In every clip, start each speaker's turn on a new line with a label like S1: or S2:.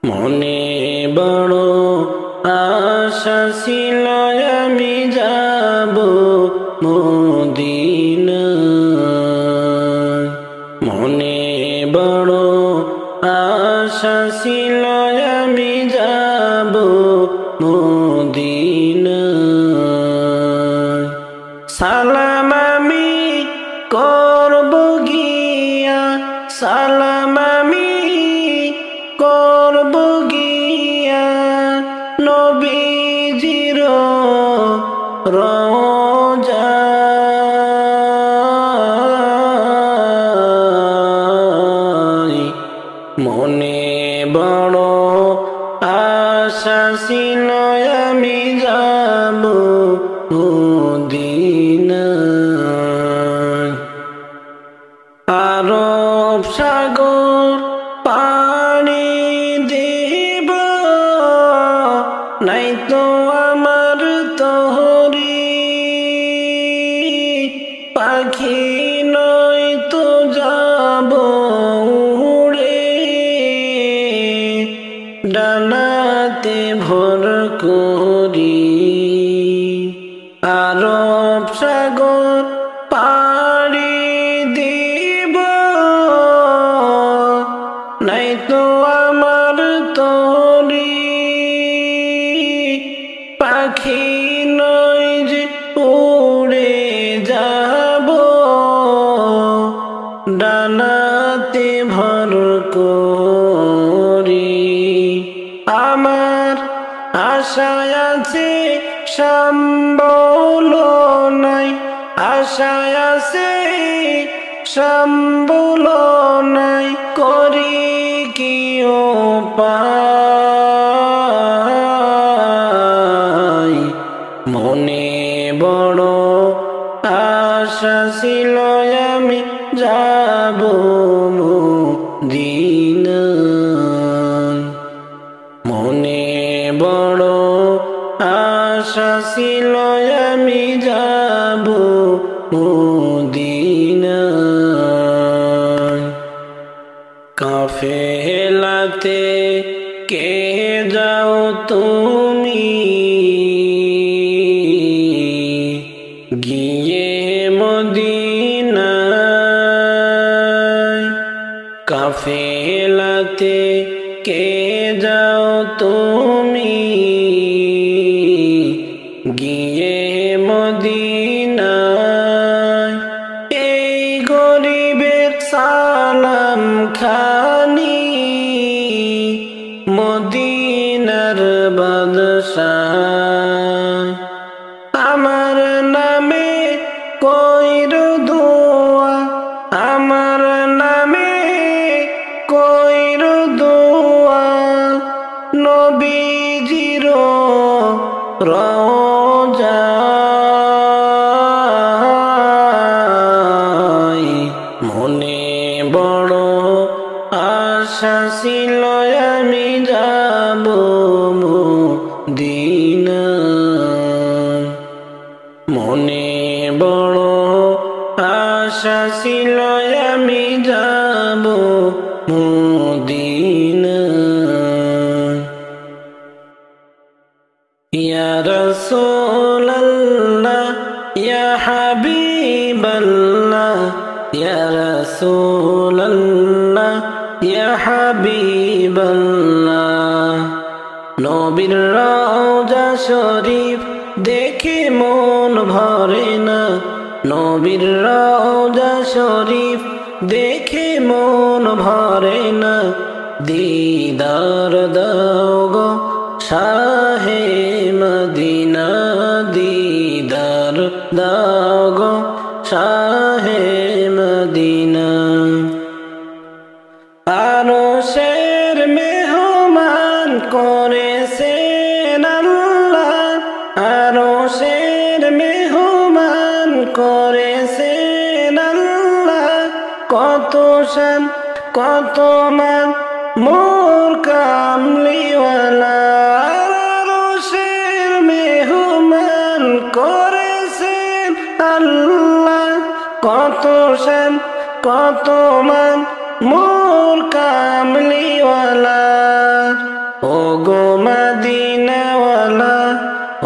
S1: মনে বড় আশা ছিল আমি যাব মদিনায়। মনে বড় আশা ছিল আমি যাব মদিনায়। সালাম আমি করব গিয়া, সালাম আমি করব গিয়া নবীজির রওজায়। মনে বড় আশা ছিল আমি যাব মদিনায়। আরব সাগর পাড়ি দেব, নাই তো আমার তহরি, পাখি নয় তো যাব উড়ে, ডানাতে ভর করি। আরব সাগর পাড়ি দেব, নাই তো আমার তরি, পাখি নয় যে উড়ে যাব, ডানাতে ভর করি। আমার আশায় আছে সম্বল নাই, আশায় আছে সম্বল নাই, করি কি উপায়। মনে বড় আশা ছিল আমি যাব মদিনায়। মনে বড় আশা ছিল আমি যাব মদিনায়। কাফেলাতে কে যাও তুমি, গিয়ে মদিনায়। কাফেলাতে কে যাও তুমি, গিয়ে মদিনায়। এই গরিবের সালাম খানি মদিনার বাদশাহ, আমার নামে কইর দোয়া, আমার নামে কইর দোয়া, নবীজির রওজায়। মনে বড় আশা ছিল আমি যাব মদিনায়। মনে বড় আশা ছিল আমি যাব মদিনায়। ইয়া রাসূলাল্লাহ ইয়া হাবিবাল্লাহ, ইয়া রাসূলাল্লাহ ইয়া হাবিবাল্লাহ। নবীর রওজা শরীফ দেখে মন ভরে না, নবীর রওজা শরীফ দেখে মন ভরে না। দিদার দাও গো শাহে মদিনা, দিদার দাও গো শাহে মদিনা। আরশের মেহমান করেছেন আল্লাহ, আরশের মেহমান করেছেন আল্লাহ। কত শান কত মান মোর কামলিওয়ালা, আরশের মেহমান করেছেন আল্লাহ। কত শান কত মান মোর কামলিওয়ালা। ও গো মদিনাওয়ালা,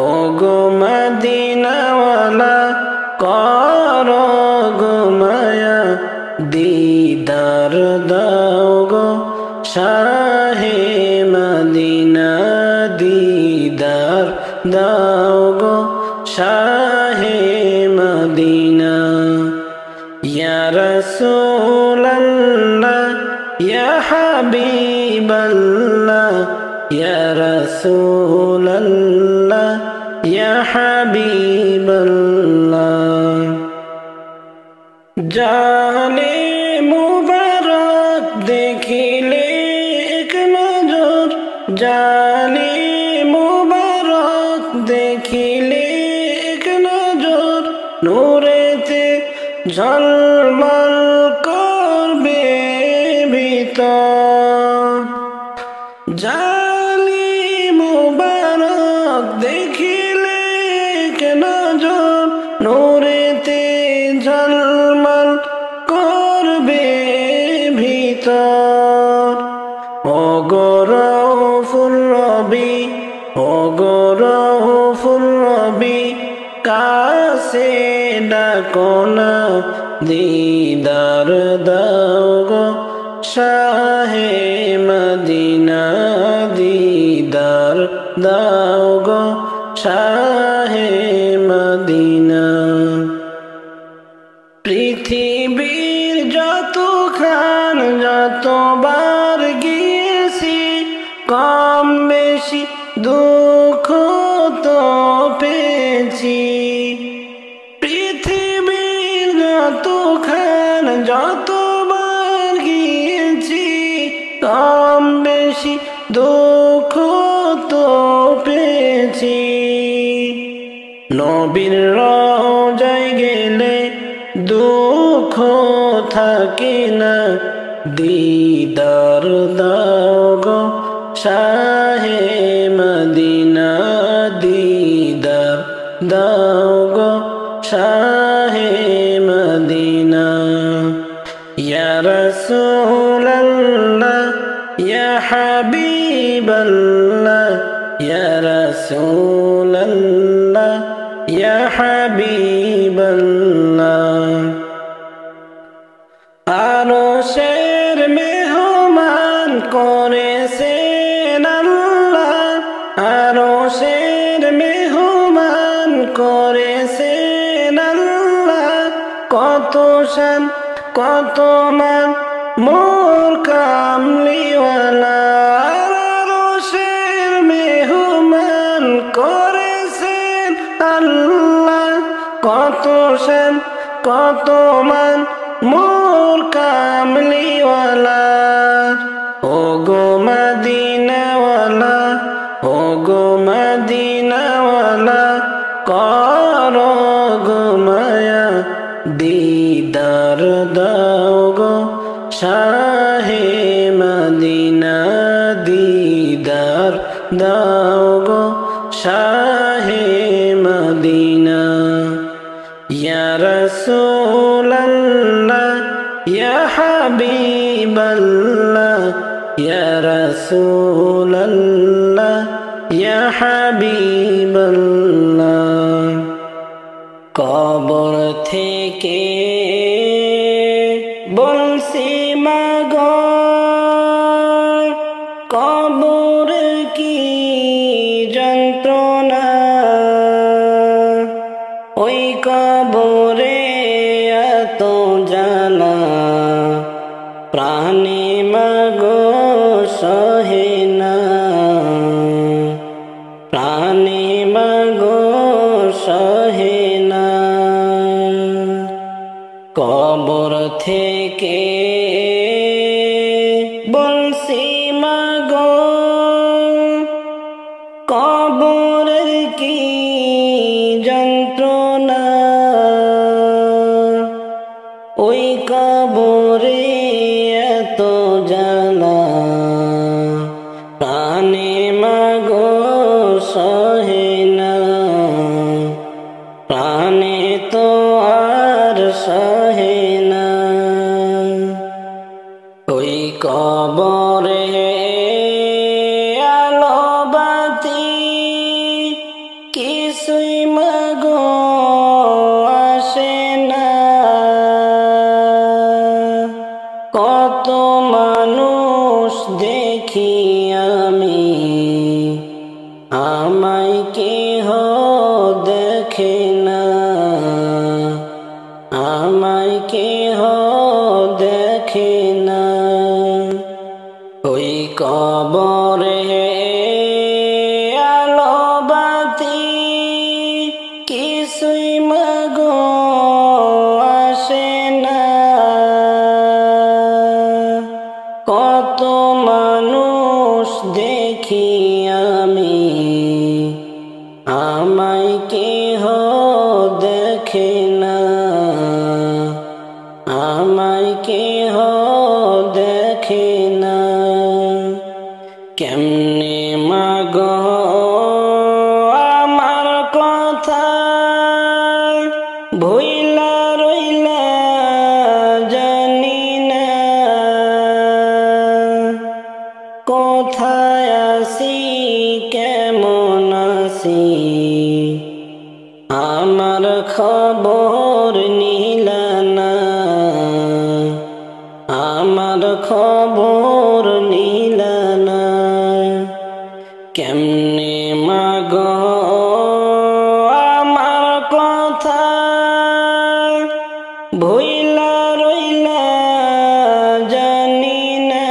S1: ও গো মদিনাওয়ালা, করো গো মায়া, দিদার দাও গো শাহে মদিনা, দিদার দাও গো শাহে মদিনা। ইয়া রাসূলাল্লাহ, ইয়া হাবিবাল্লাহ, ইয়া রাসূলাল্লাহ, ইয়া হাবিবাল্লাহ। জালে মুবারক দেখিলে এক নজর, জালে মুবারক দেখিলে এক নজর, নূরেতে ঝলমল করবে ভিতর। জালে মুবারক দেখিলে এক নজর, নূরেতে ঝলমল করবে ভিতর। ও গো রউফুর রবি, ও গো রউফুর রবি, কাছে ডাকো না, দিদার দাও গো শাহে মদিনা, দিদার দাও গো শাহে মদিনা। পৃথিবীর যতখান যতবার গিয়েছি, কম বেশি দুঃখ তো পেয়েছি। পৃথিবীর যতখান যতবার গিয়েছি, কম বেশি দুঃখ তো পেয়েছি। নবীর রওজায় গেলে দুঃখ থাকে না, দিদার দাও গো শাহে মদিনা, দিদার দাও গো শাহে মদিনা। ইয়া রাসূলাল্লাহ, ইয়া হাবিবাল্লাহ, ইয়া রাসূলাল্লাহ, ইয়া হাবিবাল্লাহ। আরশের মেহমান করেছেন আল্লাহ, আরশের মেহমান করেছেন আল্লাহ, কত শান কত মান মোর কামলিওয়ালা। আরশের মেহমান করেছেন আল্লাহ, কত শান কত মান মোর কামলিওয়ালা। ও গো মদিনাওয়ালা, ও গো মদিনাওয়ালা, করো গো মায়া, দিদার দাও গো শাহে মদিনা, দিদার দাও গো শাহে মদিনা। ইয়া রাসূলাল্লাহ, ইয়া হাবিবাল্লাহ, ইয়া রাসূলাল্লাহ, ইয়া হাবিবাল্লাহ। কবর থেকে বলছি মাগো, কবর কি যন্ত্রণা, ওই কবরে এত জ্বালা, প্রাণে মাগো সহে না, প্রাণে মাগো সহে না। কবর থেকে বলছি মাগো, কবরের কি যন্ত্রণা, ওই কবরে এত জ্বালা, আমি, আমায় কেহ দেখে না, আমায় কেহ দেখে না। ওই কবরে আলো বাতি কিছুই মাগো আসে না। কত মানুষ দেখি আমি, আমায় কেহ দেখে না, আমায় কেহ দেখে না। কেমনে মাগো আমার কথা ভুইলা রইলা জানি না। কোথায় আছি কেমন আছি আমার খবর নিলা না, আমার খবর নিলা না। কেমনে মাগো আমার কথা ভুইলা রইলা জানি না।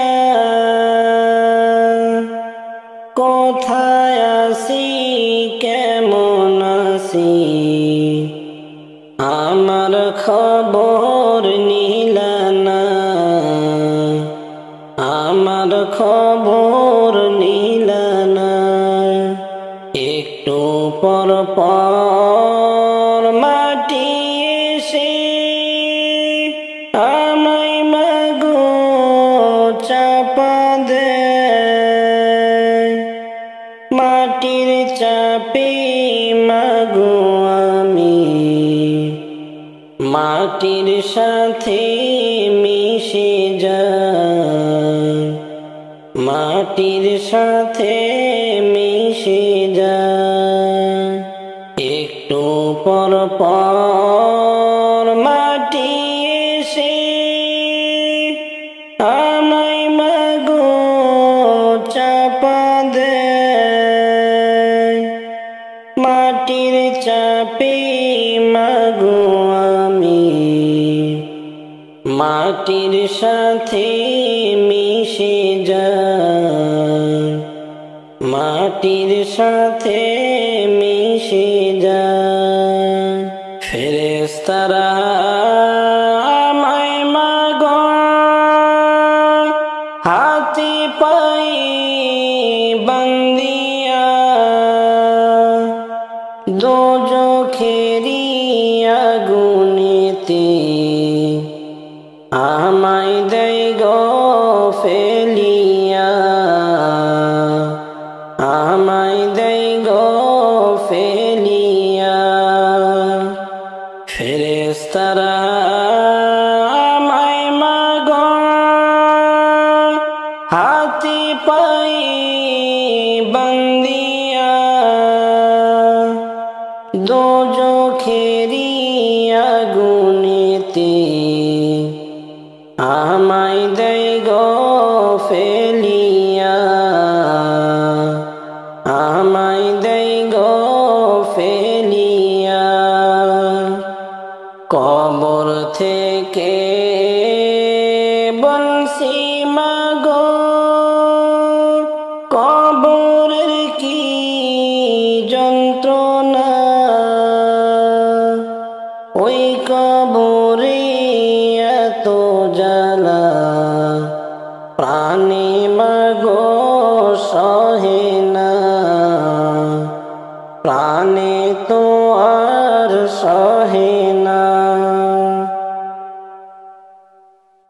S1: কোথায় আছি কেমন আছি আমার খবর নিলা না, আমার খবর নিলা না। একটু পর পর মাটি এসে আমায় মাগো চাপা দেয়। মাটির চাপে মাগো আমি মাটির সাথে মিশে যাই, মাটির সাথে মিশে যাই। একটু পর পর মাটি এসে আমায় মাগো চাপা দেয়। মাটির চাপে মাগো আমি মাটির সাথে মিশে যাই, মাটির সাথে মিশে যাই। ফেরেশতারা আমায় মাগো হাতে পায়ে বান্ধিয়া দোজখেরি আগুনেতে আমায় দেয় গো ফেলিয়া, আমায় দেয় গো ফেলিয়া। ফেরেশতারা আমায় মাগো হাতে পায়ে বান্ধিয়া দোজখেরি আগুনেতে আমায় দেয় গো ফেলিয়া, আমায় দেয় গো ফেলিয়া। কবর থেকে বলছি মাগো কবরের কি যন্ত্রণা। ওই কবরে এত জ্বালা প্রাণে মাগো সহে না, প্রাণে তো আর সহে না।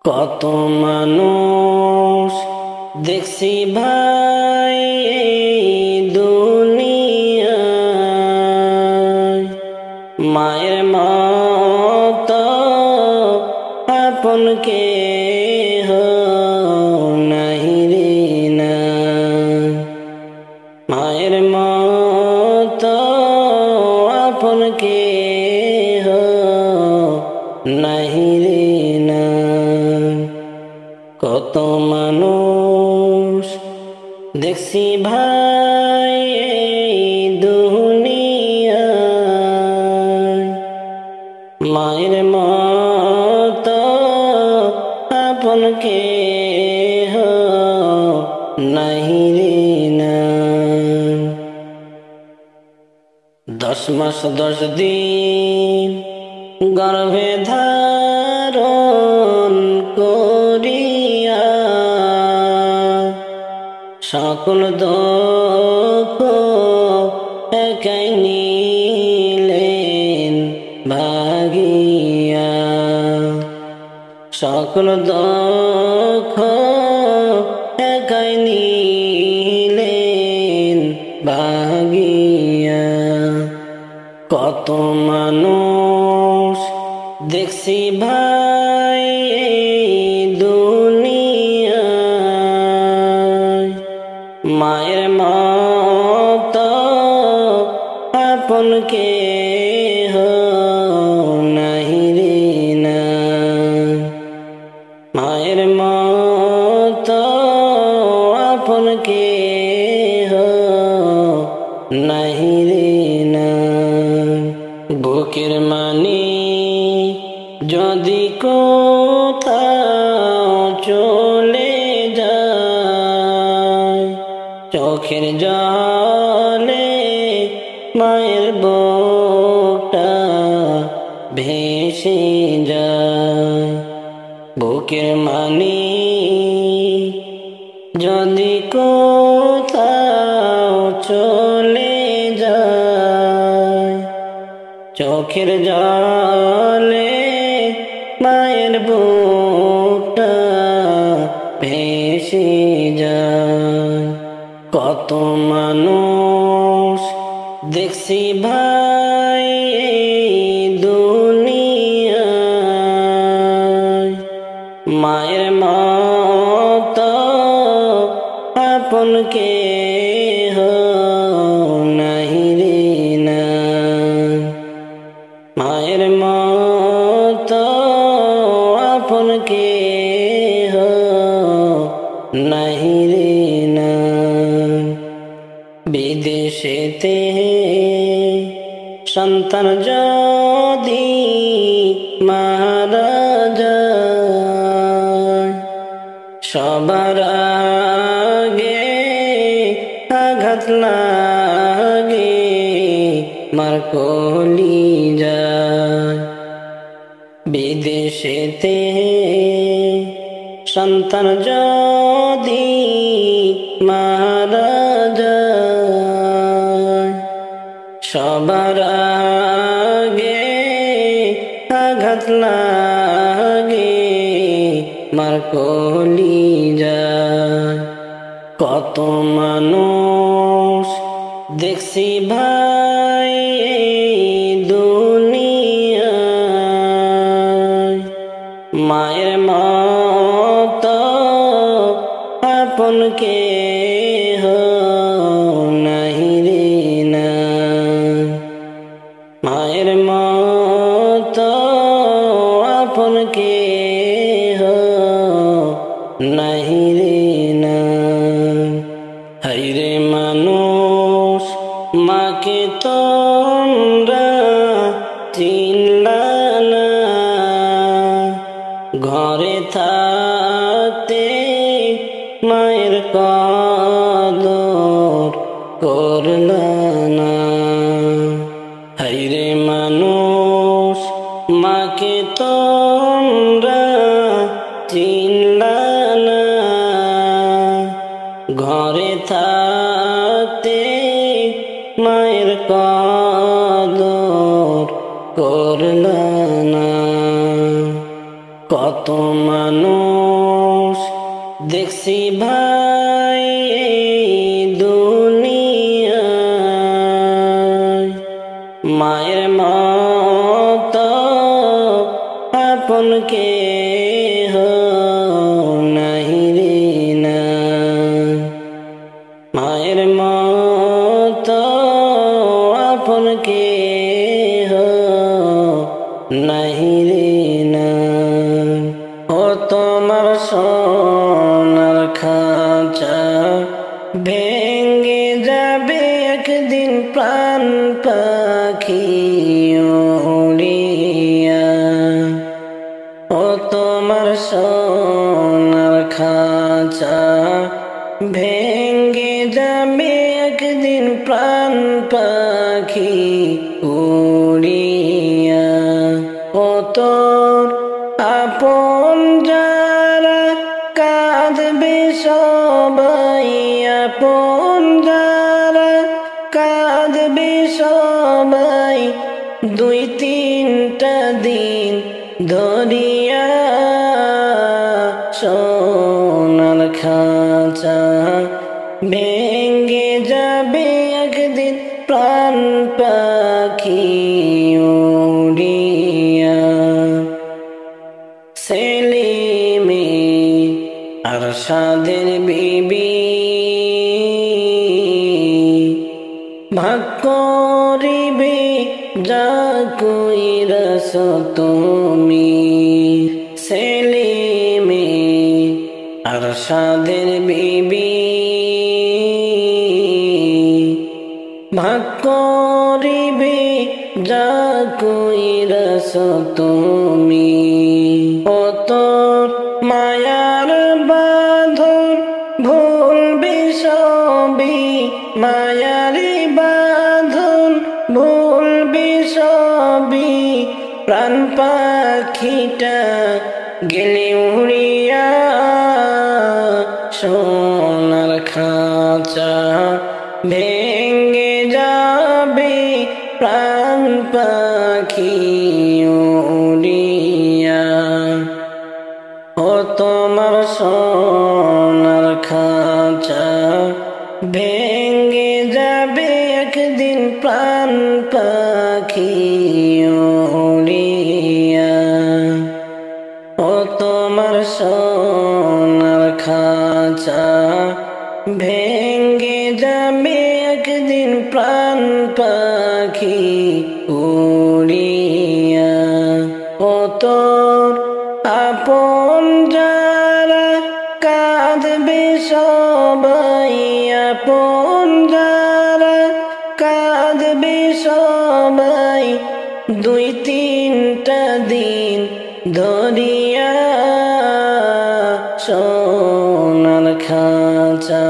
S1: কত মানুষ দেখছি ভাই দুনিয়ায়, মায়ের মত আপন কেহ নাহি রে না। মায়ের মত আপন কেহ নাহি রে না। কত মানুষ দেখছি ভাই দুনিয়ায় মায়ের মতো আপন কেহ নাহি রে নাই। 10 মাস 10 দিন গর্ভে ধারণ করিয়া সকল দুঃখ একাই নিলেন ভাগিয়া, সকল দুঃখ একাই নিলেন ভাগিয়া। কত মানুষ দেখছি ভাই দুনিয়ায় মায়ের মতো আপন কেহ নাহি রে নাই। মায়ের মতো আপন কেহ নাহি রে নাই। বুকের মানি যদি কোথাও চলে যায়, চোখের জলে মায়ের বুকটা ভেসে যায়। বুকের মানি যদি কোথাও চলে যায়, চোখের জলে মায়ের বুকটা ভেসে যায়। কত মানুষ দেখছি ভাই দুনিয়ায় মায়ের মতো আপন কেহ নাহি রে নাই। মায়ের মতো আপন কেহ নাহি রে নাই। বিদেশেতে সন্তান যদি মারা যায়, সবার আগে আঘাত লাগে মার কলিজায়। বিদেশেতে সন্তান যদি মারা যায়, সবার আগে আঘাত লাগে মার কলিজায়। কত মানুষ দেখছি ভাই দুনিয়ায় মায়ের মতো আপন কেহ নাহি রে নাই। মায়ের মতো আপন কেহ নাহি রে নাই। হায়রে মানুষ মাকে তোমরা চিনলা না, ঘরে থাকতে মায়ের কদর করলা না। হায়রে মানুষ মাকে তোমরা চিনলা না, ঘরে থাকতে মায়ের কদর করলা না। কত মানুষ দেখছি ভাই দুনিয়ায় মায়ের মতো আপন কেহ নাহি রে নাই। মায়ের মতো আপন কেহ নাহি রে নাই। ও তোমার সোনার খাঁচা ভেঙে যাবে একদিন প্রাণ পাখি উড়িয়া। ও তোমার সোনার খাঁচা ভেঙে যাবে একদিন প্রাণ পাখি উড়িয়া। ও তোর আপন যারা কাঁদবে সবাই, আপন যারা কাঁদবে সবাই, দুই তিনটা দিন ধরিয়া। সোনার খাঁচা ভেঙে যাবে একদিন প্রাণ পাখি উড়িয়া। সেলিমে আরশাদের বিবি ভাগ করিবে যা কইরাছ তুমি। সেলিমে আরশাদের বিবি ভাগ করিবে যা কইরাছ তুমি। ও তোর মায়ার বাঁধন ভুলবে সবই, মায়ারি বাঁধন ভুলবে সবই, প্রাণ পাখিটা গেলে উড়িয়া। সোনার খাঁচা ভেঙে যাবে প্রাণ পাখি উড়িয়া। ও তোমার সোনার খাঁচা ভেঙে যাবে একদিন প্রাণ পাখি উড়িয়া। ও তোমার সোনার খাঁচা ভেঙে যাবে একদিন প্রাণ পাখি উড়িয়া। ও তোর আপন যারা কাঁদবে সবাই, আপন যারা কাঁদবে সবাই, দুই তিনটা দিন ধরিয়া। সোনার খাঁচা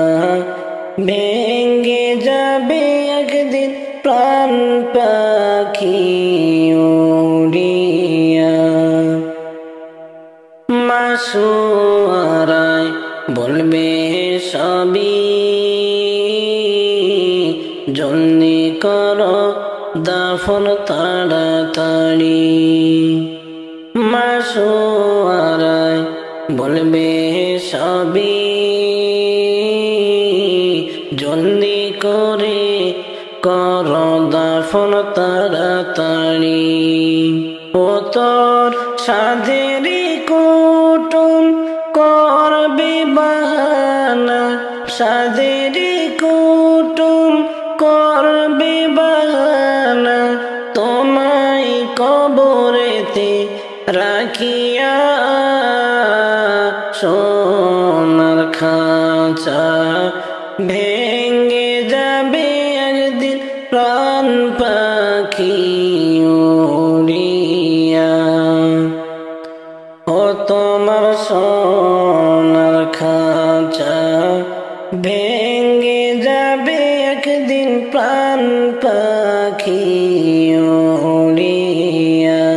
S1: ভেঙে যাবে একদিন প্রাণ পাখি উড়িয়া। মাসুয়ারায় বলবে সবই, জলদি করো দাফন তাড়াতাড়ি। মাসুয়ারায় বলবে সবই, জলদি করে করো দাফন তাড়াতাড়ি। ও তোর সাধেরি কুটুম করবে বাহানা, সাধেরি কুটুম করবে বাহানা, তোমায় কবরেতে রাখিয়া। সোনার খাঁচা ভেঙে যাবে একদিন প্রাণ পাখি উড়িয়া। ও তোমার সোনার খাঁচা ভেঙে যাবে একদিন প্রাণ পাখি উড়িয়া।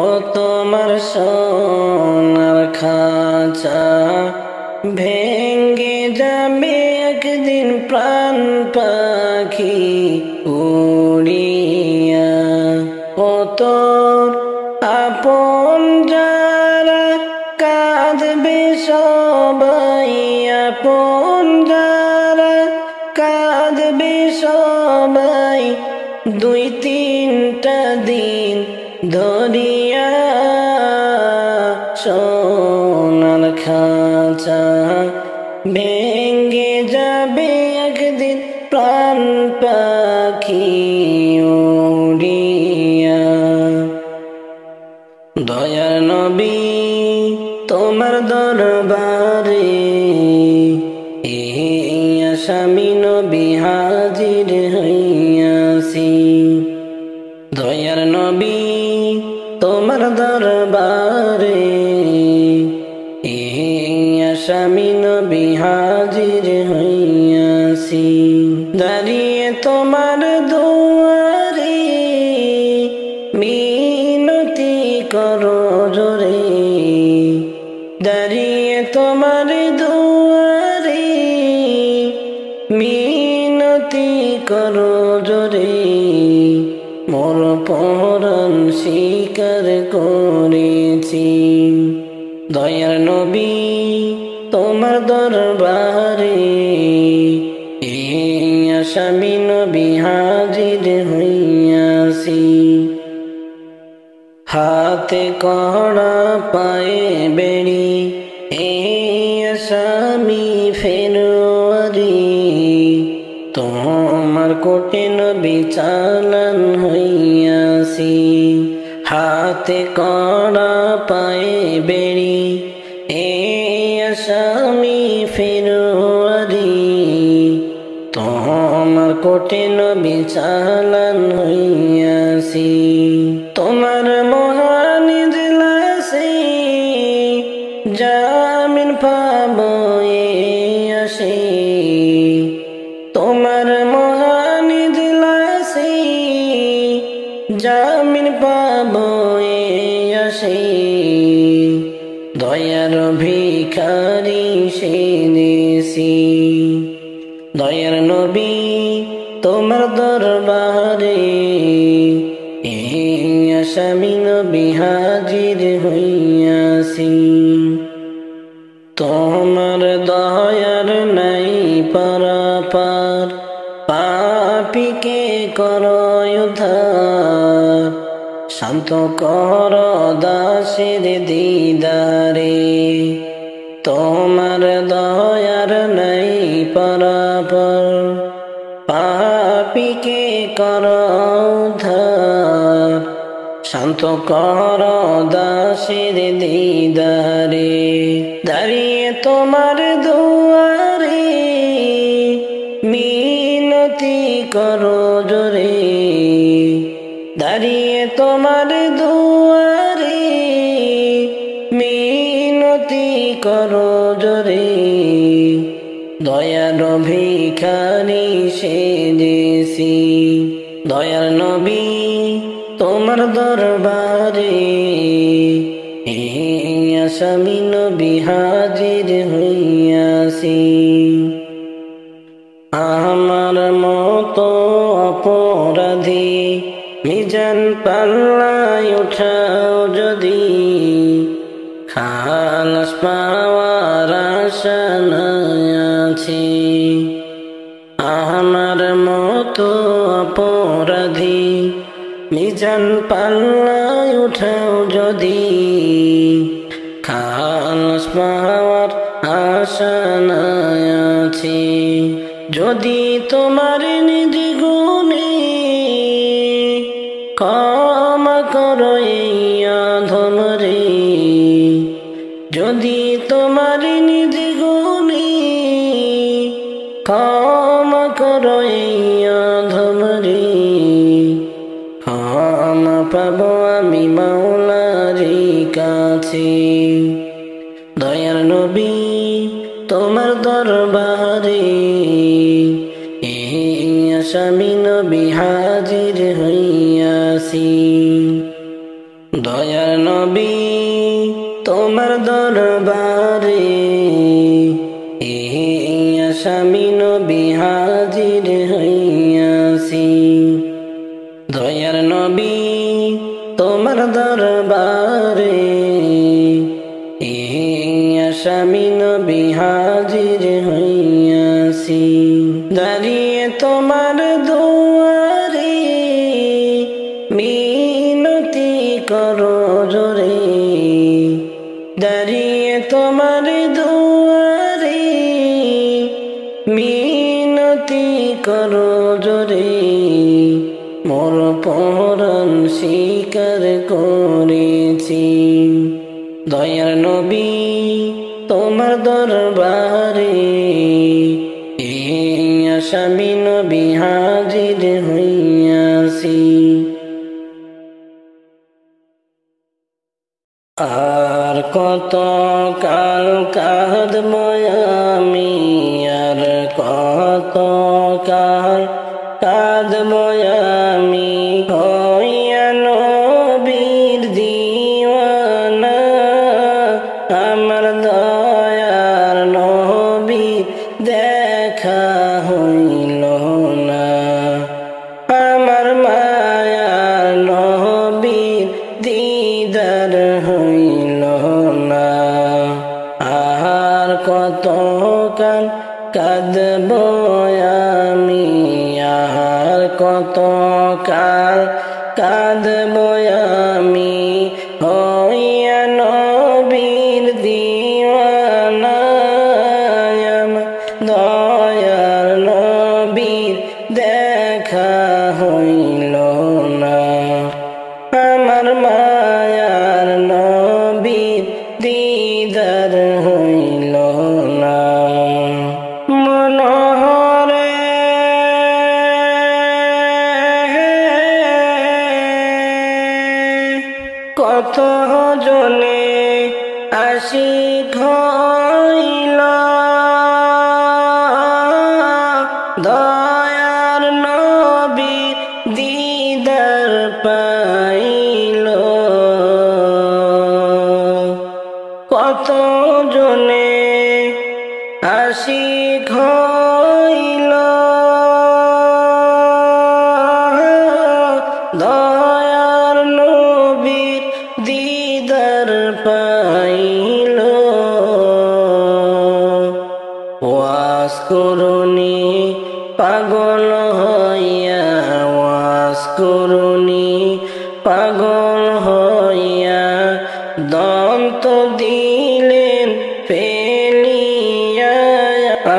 S1: ও তোমার সোনার খাঁচা ভেঙে যাবে একদিন প্রাণ পাখি উড়িয়া। ও তোর আপন যারা কাঁদবে সবাই, আপন যারা কাঁদবে সবাই, দুই তিনটা দিন ধরিয়া। সোনার খাঁচা ভেঙে যাবে একদিন প্রাণ পাখি উড়িয়া। দয়ার নবী তোমার দরবারে স্বামী নবী হাজির হইয়াছি দয়ার নবী তোমার দরবারে স্বামী নবী হাজির হইয়াছি দাঁড়িয়ে তোমার দুয়ারে মিনতি করো জোরে দাঁড়িয়ে তোমার দুয়ারে মিনতি করো জোরে মোর পরাণ স্বীকার করেছি দয়ার নবী তোমার দরবারে স্বামী নবী হাজির হইয়াছি হাতে কড়া পায়ে বেড়ি স্বামী ফেরুয়ারি তোমার কোটে নবী চালান হইয়াছি হাতে কড়া পায়ে বেড়ি স্বামী ফেরুয়ারি তোমার কোটে নবী চালান হইয়াছি তোমার মহান ইজলাসে জামিন পাবো আসে তোমার মহান ইজলাসে জামিন পাবো আসে দয়ার ভিখারি সেনেছি দয়ার নবী তোমার দরবারে স্বামী নবী হাজির হইয়াছি তোমার দয়ার নাই পরাপার পাপীকে করো উদ্ধার শান্ত কর দাসের দিদারে তোমার দয়ার নাই পরাপর পাপীকে কর উদ্ধার শান্ত কর দাসের দিদারে দাঁড়িয়ে তোমার দুয়ারে মিনতি করো জোরে দাঁড়িয়ে তোমার দুয়ারে মিনতি করো জোরে দয়ার ভিখারি সেজেছি দয়ার নবী তোমার দরবারে স্বামী নবী হাজির হইয়াছি আমার মতো অপরাধী মিজান পাল্লায় উঠাও যদি খালাস পাওয়ার আশা আছি আমার মতো অপরাধী মিজান পাল্লায় উঠাও যদি খালাস পাওয়ার আশা আছি যদি তোমার নিজ গুণে ক্ষমা করো ধন রে যদি তোমার নিজ গুণে ক্ষমা করো ধন রে ক্ষমা পাবো আমি মাওলার কাছে দয়ার নবী তোমার দরবারে স্বামী নবী হাজির হইয়াছি দয়ার নবী তোমার দরবারে স্বামী নবী হাজির হইয়াছি দয়ার নবী তোমার দরবারে স্বামী নবী হাজির হইয়াছি দাঁড়িয়ে তোমার দুয়ারে মিনতি করো জোরে দাঁড়িয়ে তোমার দুয়ারে মিনতি করো জোরে মোর পরাণ স্বীকার করেছি দয়ার নবী তোমার দরবারে এই আসামি নবী হাজির হইয়াছি। আর কত কাল কাঁদব আমি, আর কত কাল কাঁদব আমি, হইয়া নবীর দিওয়ানা। আমার দয়ার নবী দেখা হইল না, আমার মায়ার নবীর দিদার হইল না। আর কত কাল কাঁদব আমি, আর কত কাল কাঁদব আমি, হইয়া নবীর দিওয়ানা। আমার দয়ার নবীর দেখা হইল না, আমার মায়ার নবীর দিদার হইল না। মনোহরে কত জনে আশিক হইল, দয়ার নবীর দিদার পাইল। কত জনে আশিক হইল, দয়ার নবীর দিদার পাইল। ওয়াজ করুনি পাগল হইয়া, ওয়াজ করুনি পাগল হইয়া, দন্ত দিলেন ফেলিয়া।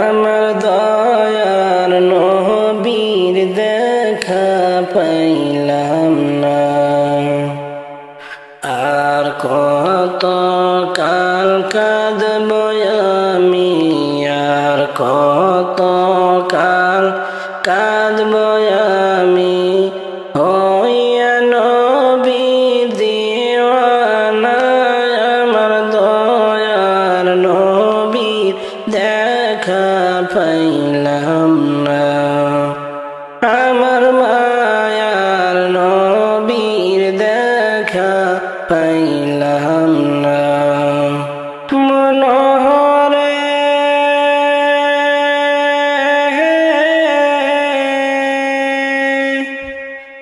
S1: আমার দয়ার নবীর দেখা পাইলাম না, আর কত কাল কাঁদব আমি, আর কত কাল কাঁদব আমি, হইয়া নবীর দিওয়ানা। আমার দয়ার নবীর দেখা পাইলাম না, আমার মায়ার নবীর দেখা পাইলাম না। মনোহরে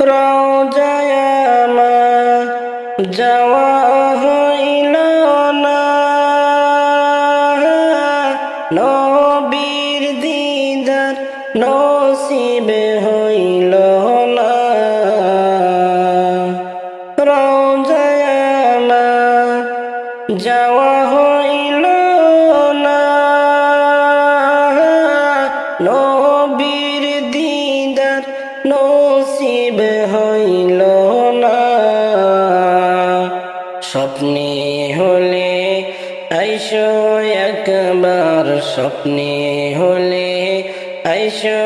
S1: রওজায় আমার যাওয়া হইল না, নবীর দিদার নসিব হইল না। রওজায় আমার যাওয়া হইল না, নবীর দিদার নসিব হইল না। স্বপ্নে হলে আইসো একবার, স্বপ্নে হলে আইসো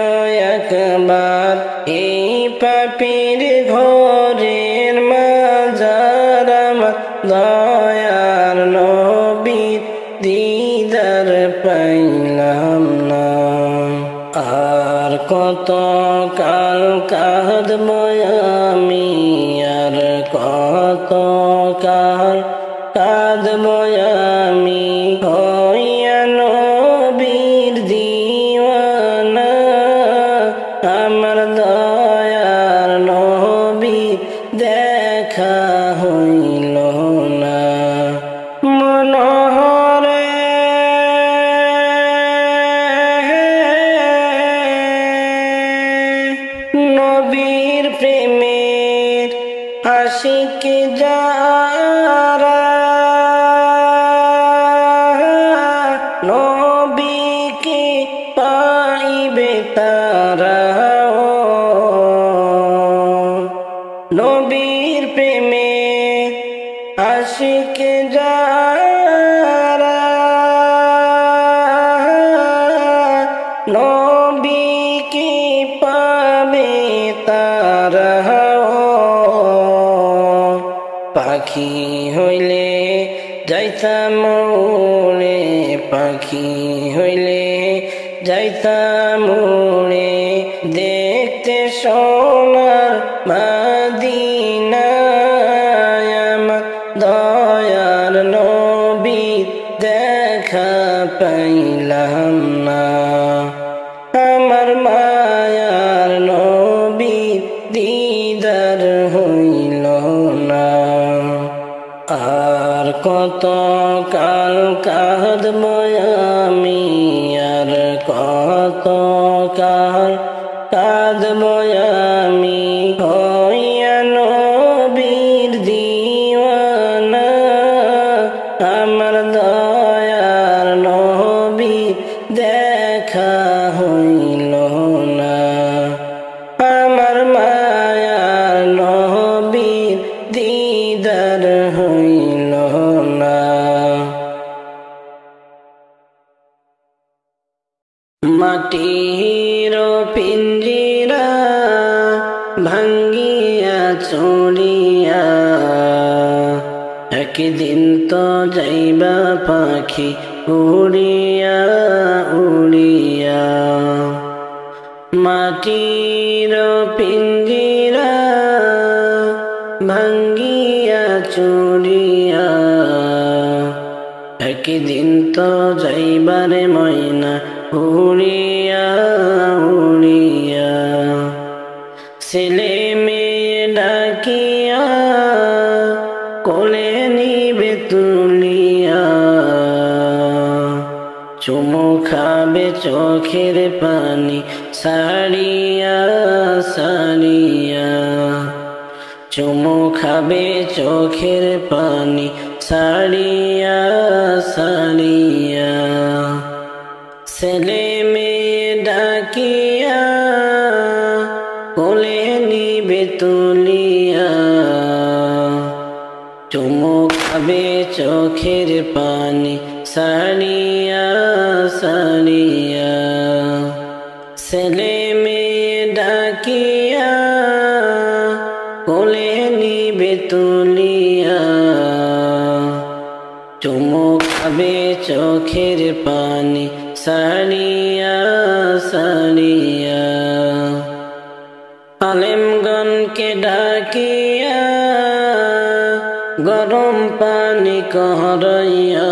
S1: একবার, এই পাপীর ঘরের মাজার। আমার দয়ার নবীর দিদার পাইলাম না, আর কত কাল কাঁদব আমি, আর কত কাল কাঁদব আমি, হইয়া নবীর দিওয়ানা। আমার দয়ার নবীর দেখা হইল না। মনোহরে নবীর প্রেমের আশিক যারা, নবীকে পাইবে তারা। নবীর প্রেমের আশিক যারা, নবীকে পাবে তারা পাখি হইলে যাইতাম উড়ে পাখি হইলে যাইতাম উড়ে দেখতে সোনার মদিনা আমার দয়ার নবী দেখা পাইলাম না আমার মায়ার নবী দিদার হইল না আর কত কাল কাঁদব আমি আর কত কাল কাঁদব আমি হইয়া নবীর দিওয়ানা আমার দয়ার নবী দেখা হইল না আমার মায়ার নবীর দিদার হইল না মাটির পিঞ্জিরা ভাঙ্গিয়া চড়িয়া একদিন তো যাইবা পাখি উড়িয়া উড়িয়া মাটির পিঞ্জিরা ভাঙ্গিয়া চড়িয়া একদিন তো যাইবারে ময়না উড়িয়া উড়িয়া ছেলে মেয়ে ডাকিয়া কোলে নিবে তুলিয়া চুমু খাবে চোখের পানি সারিয়া সারিয়া চুমু খাবে চোখের পানি সারিয়া সারিয়া ছেলে মেয়ে ডাকিয়া কোলে নিবে তুলিয়া চুমু খাবে চোখের পানি সারিয়া সারিয়া ছেলে মেয়ে ডাকিয়া কোলে নিবে তুলিয়া চুমু খাবে চোখের পানি সারিয়া সারিয়া আলেমগণকে ডাকিয়া গরম পানি করাইয়া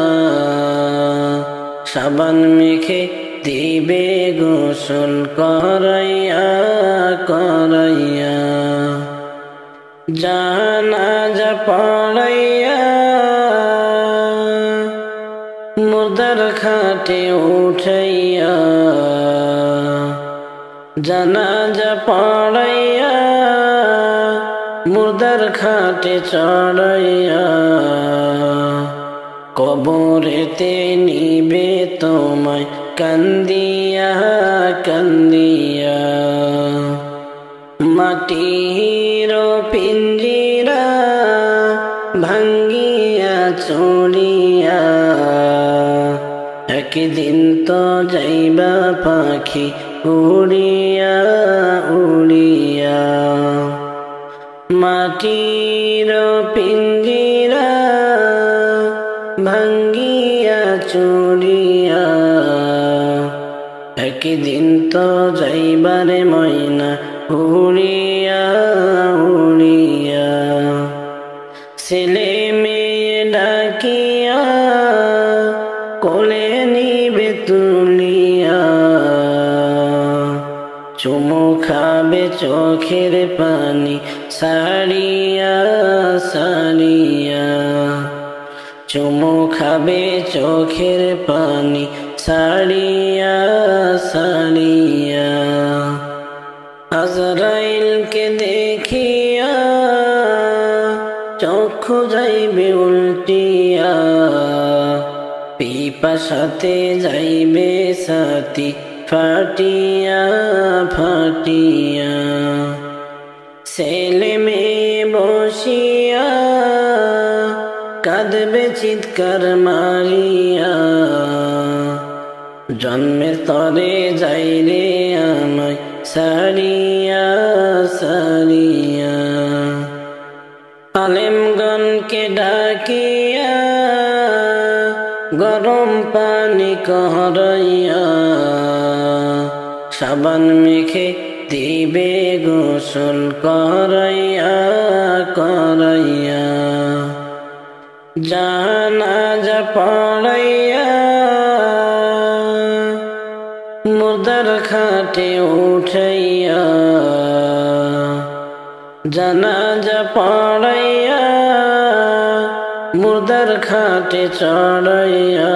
S1: সাবান মেখে দিবে গোসল করাইয়া করাইয়া জানাজা পড়াইয়া মুর্দার খাটে উঠাইয়া জানাজা পড়াইয়া মুর্দার খাটে চড়াইয়া কবরেতে নিবে তোমায় কান্দিয়া কান্দিয়া মাটির পিঞ্জিরা ভাঙ্গিয়া চড়িয়া একদিন তো যাইবা পাখি উড়িয়া উড়িয়া মাটির পিঞ্জিরা ভাঙ্গিয়া চড়িয়া একদিন তো যাইবারে ময়না উড়িয়া উড়িয়া ছেলে মেয়ে ডাকিয়া কোলে নিবে তুলিয়া চুমু খাবে চোখের পানি সারিয়া সারিয়া চুমু খাবে চোখের পানি সারিয়া সারিয়া আজরাইলকে দেখিয়া চক্ষু যাইবে উল্টিয়া পিপাসাতে যাইবে সাথী ফাটিয়া ফাটিয়া ছেলে মেয়ে বসিয়া কাঁদবে চিৎকার মারিয়া জন্মের তরে যাই রে আমায় সারিয়া সারিয়া। আলেমগণকে ডাকিয়া গরম পানি করাইয়া সাবান মেখে দিবে গোসল করাইয়া করাইয়া। জানাজা পড়াইয়া মুর্দার খাটে উঠাইয়া জানাজা পড়াইয়া মুর্দার খাটে চড়াইয়া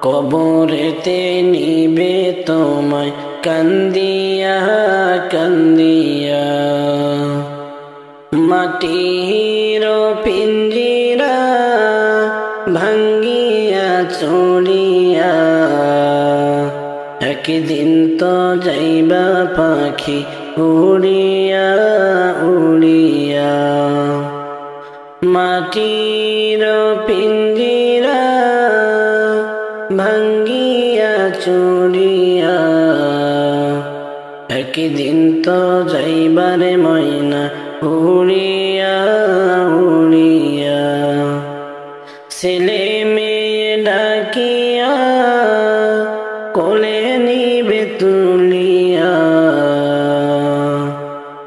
S1: কবরেতে নিবে তোমায় কান্দিয়া কান্দিয়া। মাটির পিঞ্জিরা ভাঙ্গিয়া চড়িয়া একদিন তো যাইবা পাখি উড়িয়া উড়িয়া। মাটির পিঞ্জিরা ভাঙ্গিয়া চড়িয়া একদিন তো যাইবারে ময়না উড়িয়া উড়িয়া। ছেলে মেয়ে ডাকিয়া কোলে নিবে তুলিয়া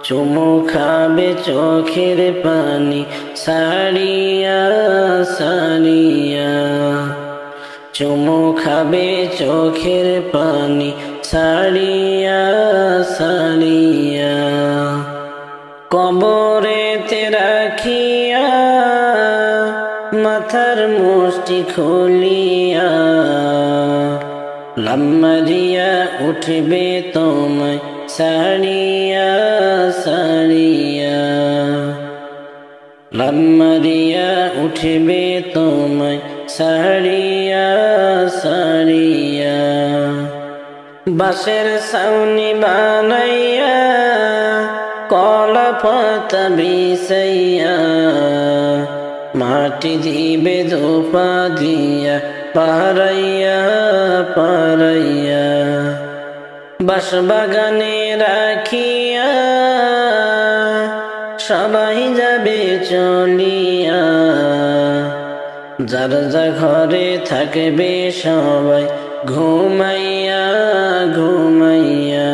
S1: চুমু খাবে চোখের পানি সারিয়া সারিয়া। চুমু খাবে চোখের পানি সারিয়া সারিয়া। কবরেতে রাখিয়া মাথার মুষ্টি খুলিয়া লাম্মারিয়া উঠবে তোমায় সারিয়া সারিয়া। লাম্মারিয়া উঠবে তোমায় সারিয়া সারিয়া। বাঁশের ছাউনি বানাইয়া কলা পাতা বিছাইয়া মাটি দিবে ধোপা দিয়া পারাইয়া পারাইয়া। বাঁশ বাগানে রাখিয়া সবাই যাবে চলিয়া যার যা ঘরে থাকবে সবাই ঘুমাইয়া ঘুমাইয়া।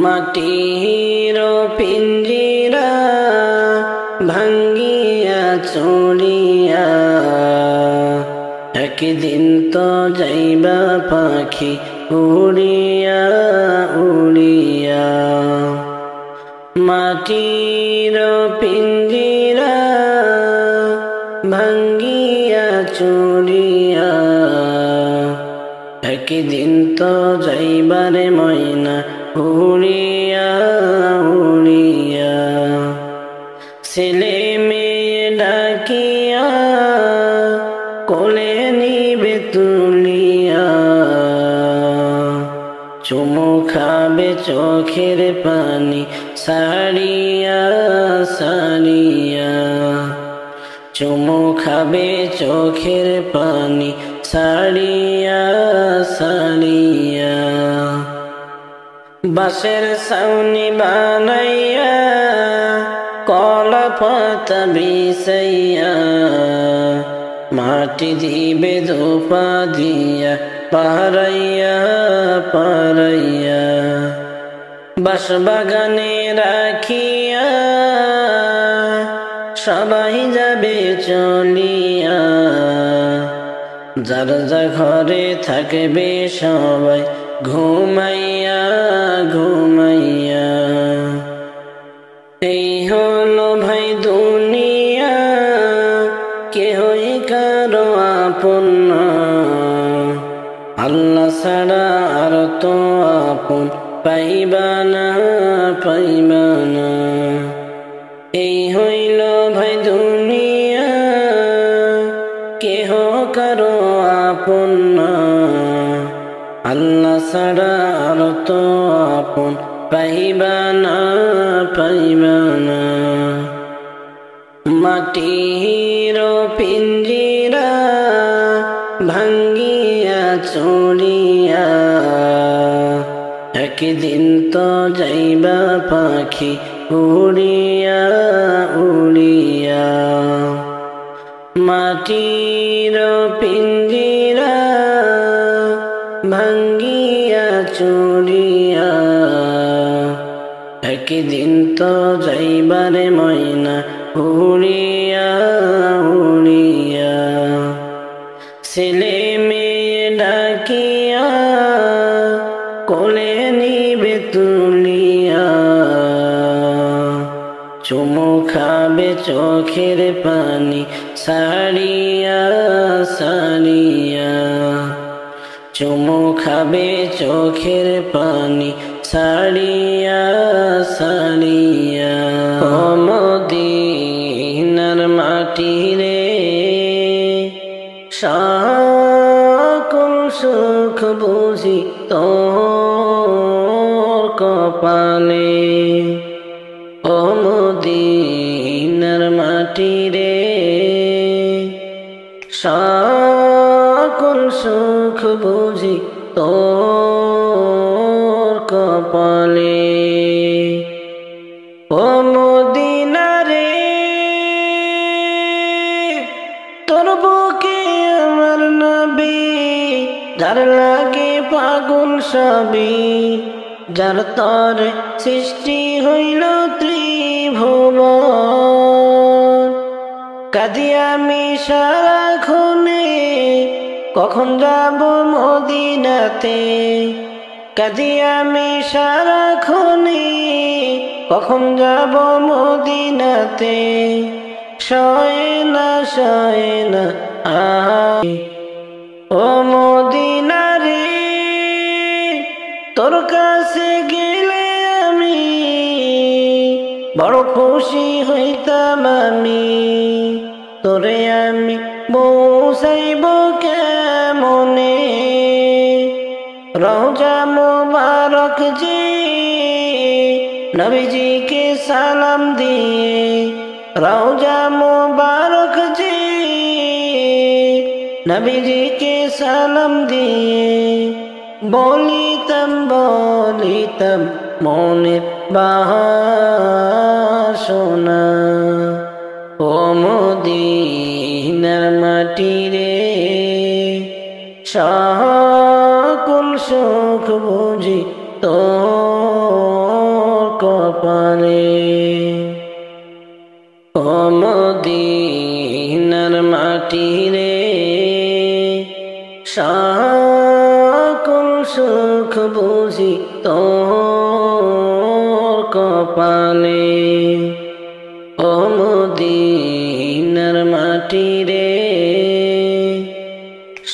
S1: মাটির পিঞ্জিরা ভাঙ্গিয়া চড়িয়া একদিন তো যাইবা পাখি উড়িয়া উড়িয়া। মাটির পিঞ্জিরা ভাঙ্গিয়া চড়িয়া একদিন তো যাইবারে ময়না উড়িয়া উড়িয়া। ছেলে মেয়ে ডাকিয়া কোলে নিবে তুলিয়া চুমু খাবে চোখের পানি সারিয়া সারিয়া। চুমু খাবে চোখের পানি সারিয়া সারিয়া। বাঁশের ছাউনি বানাইয়া কলা পাতা বিছাইয়া মাটি দিবে ধোপা দিয়া পারাইয়া পারাইয়া। বাঁশ বাগানে রাখিয়া সবাই যাবে চলিয়া যার যা ঘরে থাকবে সবাই ঘুমাইয়া ঘুমাইয়া। এই হলো ভাই দুনিয়া কেহই কারো আপন না আল্লাহ ছাড়া আর তো আপন পাইবা না পাইবা না। এই হইল ভাই দুনিয়া কেহ কারো আপন না আল্লাহ ছাড়া আর তো আপন পাইবা না পাইবা না। মাটির পিঞ্জিরা চড়িয়া একদিন তো যাইবা পাখি উড়িয়া উড়িয়া মাটির পিঞ্জিরা ভাঙ্গিয়া চড়িয়া একদিন তো যাইবারে ময়না উড়িয়া উড়িয়া ছেলে মেয়ে ডাকিয়া কোলে নিবে তুলিয়া চুমু খাবে চোখের পানি সারিয়া সারিয়া চুমু খাবে চোখের পানি সারিয়া সারিয়া ও মদিনার মাটি রে সকল সুখ বুঝি তোর কপালে ও মদিনার মাটি রে সকল সুখ বুঝি তোর কপালে ও মদিনা রে তোর বুকে আমার নবী যার লাগে পাগল সবই যার তর সৃষ্টি হইল ত্রিভুবন কাঁদি আমি সারাক্ষণে কখন যাব মদিনাতে কাঁদি আমি সারাক্ষণে কখন যাব মদিনাতে সয় না ও মদিনা রে তোর কাছে গেলে আমি বড় খুশি হইতাম আমি তোরে আমি বসাইব কেমনে রওজা মুবারক যে নবীজিকে সালাম দিয়ে রওজা মুবারক যে নবীজিকে সালাম দিয়ে বলিতাম মনের বাসনা ও মদিনার মাটি রে সকল সুখ বুঝি তোর কপালে ও মদিনার মাটি রে সকল সুখ বুঝি তোর কপালে ও মদিনার মাটি রে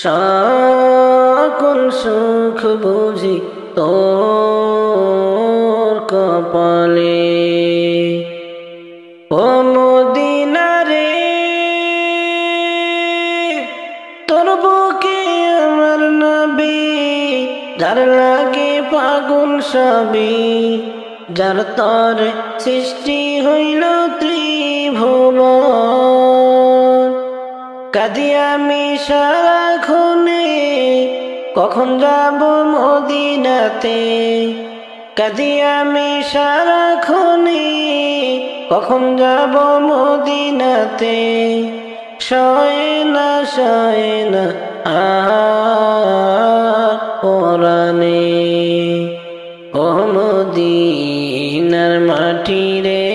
S1: সকল সুখ বুঝি তোর কপালে ও মদিনা রে তোর বুকে আমার নবী যার লাগে পাগল সবই যার তর সৃষ্টি হইল ত্রিভুবন কাঁদি আমি সারাক্ষণে কখন যাব মদিনাতে কাঁদি আমি সারাক্ষণে কখন যাব মদিনাতে সয় না পরাণে ও মদিনার মাটি রে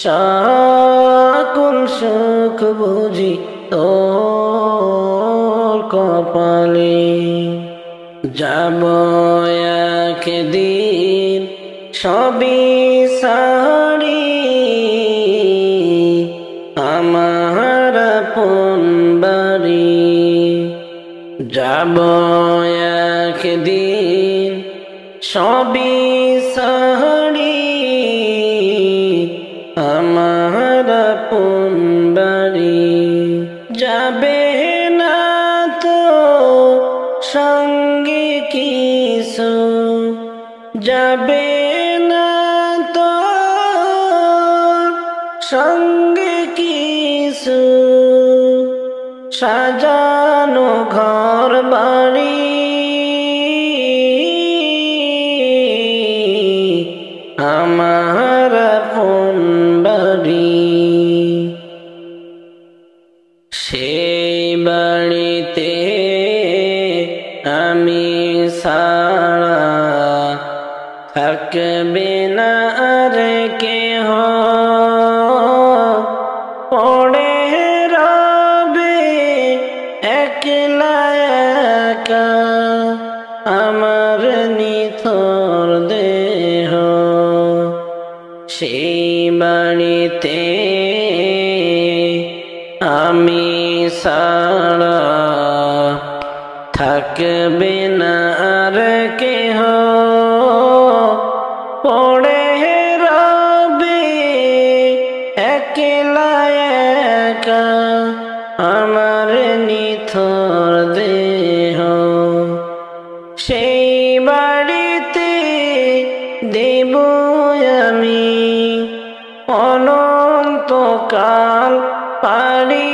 S1: সকল সুখ বুঝি তোর কপালে যাব একদিন সবই সারি আমার আপন বাড়ি যাব একদিন সবই সারি আমার আপন বাড়ি যাবে না তো সঙ্গে কিছু যাবে না তো সঙ্গে কিছু সাজানো ঘর বাড়ি আমার আপন বাড়ি, সেই বাড়িতে আমি ছাড়া থাকবে না আর কেহ, পড়ে রবে একলা একা আমার নিথর দেহ। সেই বাড়িতে আমি ছাড়া থাকবে না আর কেহ, পড়ে রবে একলা একা আমার নিথর দেহ। সেই বাড়িতে দেব আমি অনন্তকাল পারি,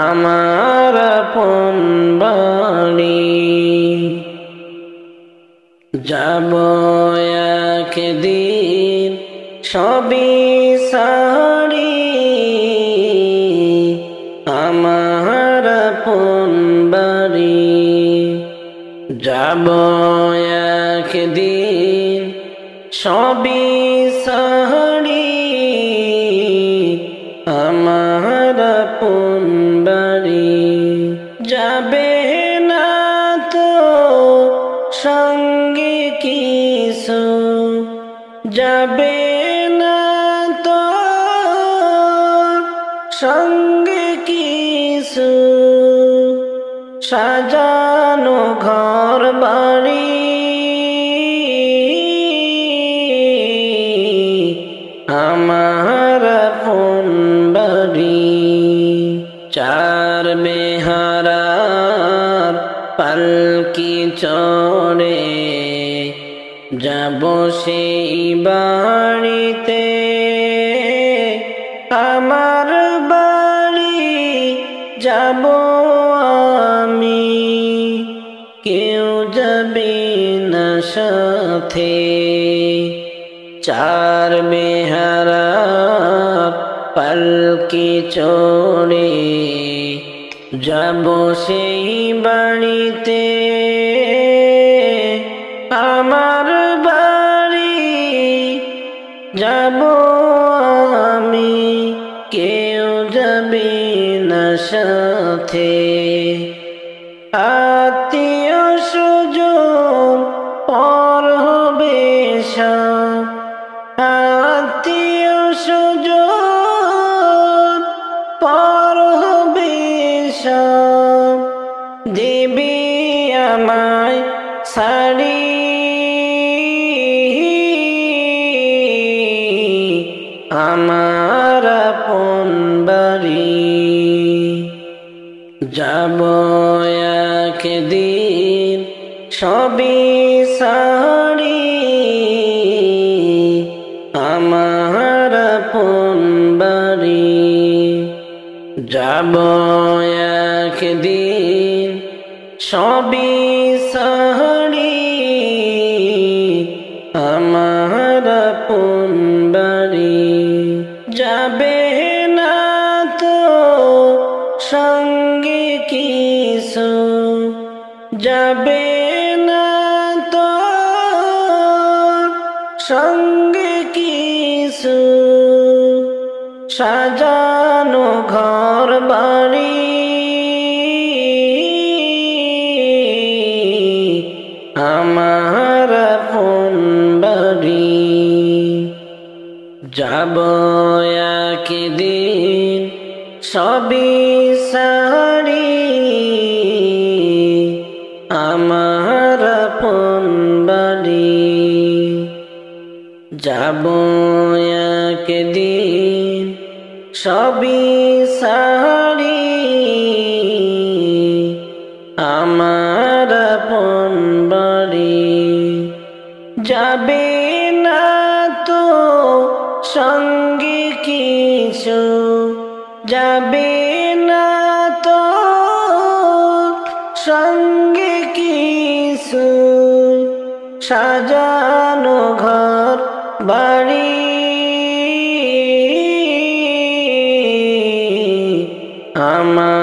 S1: আমার আপন বাড়ি। যাব একদিন সবই সারি, আমার আপন বাড়ি। যাব একদিন সবই সারি, আমার আপন বাড়ি। যাবে না তো সঙ্গে কিছু, যাবে না তো সঙ্গে কিছু, সাজানো ঘর বাড়ি আমার আপন বাড়ি। চার বেহারার পালকি চড়ে যাব সেই বাড়িতে, আমার বাড়ি যাব আমি, কেউ যাবে না সাথে। চার বেহারার পালকি চড়ে যাব সেই বাড়িতে, আমার বাড়ি যাব আমি, কেউ যাবে না সাথে। আত্মীয় স্বজন পর হবে সব, আত্মীয় স্বজন পর হবে সব, দেবে আমায় ছাড়ি আমার আপন বাড়ি। যাব একদিন সবই সারি, আমার আপন বাড়ি। যাব একদিন সবই সারি, আমার আপন বাড়ি। যাবে না তো সঙ্গে কিছু, যাবে না তো সঙ্গে কিছু, সাজানো ঘর বাড়ি আমার আপন বাড়ি। যাব একদিন সবই সারি, আমার আপন বাড়ি। যাব একদিন সবই সারি, আমার আপন বাড়ি। যাবে না তো সঙ্গে কিছু যাবে না তো, সঙ্গে কিছু সাজানো ঘর বাড়ি, আমার